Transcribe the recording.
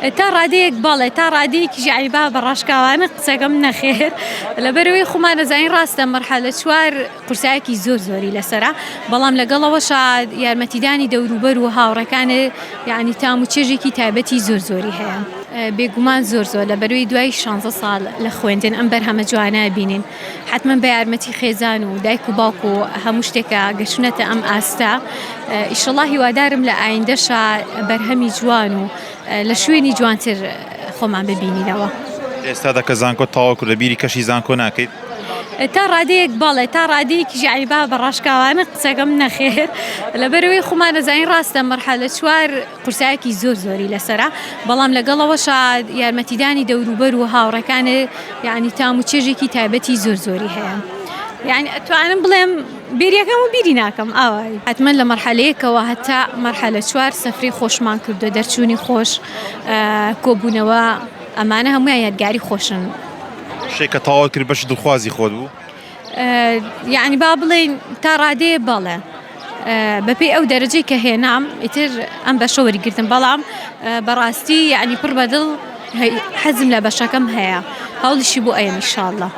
تا ڕادەیەک بەڵێ تا ڕادەیەکی عیبا بە ڕاشکاوانە قسەکەم نەخێر لەبەرەوەی خۆمان دەزانین ڕاستە مەرحەلە چوار قورسایەکی زۆری لەسەرا بەڵام لەگەڵەوەشا یارمەتیدانی دەوروبەر و هاوڕەکانە یعنی تام و چێژێکی تایبەتی زۆری هەیە. بێگومان زۆر لەبەرەوەی دوای 16 ساڵ لە خوێندن ئەم بەرهەمە جوانە بینین حتمما بە یارمەتی خێزان و دایک و باوک و هەموو شتێکە گەشتونەتە ئەم ئاستا ئیشەڵڵا هیوادارم لە ئایندەشا بەرهەمی جوان و لە شوێنی جوانتر خۆمان ببینینەوە. ئێستا دەکە زانکۆ تاواکو لە بیری کەشی زانکۆ ناکەیت؟ تا ڕادەیەک بەڵێ تا ڕادەیەکی عیبا بە ڕاشکاوانە قسەکەم نەخێر لەبەرەوەی خۆمان دەزانین ڕاستە مەرحەلە چوار قورسایەکی زۆری لەسەرا بەڵام لەگەڵەوەشا یارمەتیدانی دەوروبەر و هاوڕەکانە یعنی تام و چێژێکی تایبەتی زۆری هەیە. یعنی ئەتوانم بڵێم بێریەکەم و بیری ناکەم ئاوای حتمما لە مەرحەلەیەکەوە هەتا مەرحەلە چوار سەفری خۆشمان کردو دەرچوونی خۆش کۆبوونەوە ئەمانە هەموویان یادگاری خۆشن. شێکە تاوا کرد بەش دڵخوازی خۆت بوو؟ یعنی با بڵێن تا ڕادەیە بەڵێ بەپێی ئەو دەرەجەی کە هێنام ئیتر ئەم بەشە وەرگرتم بەڵام بەڕاستی یعنی پڕ بەدڵ حەزم لە بەشەکەم هەیە هەوڵیشی بۆ ئەیەم ئینشاءڵڵا.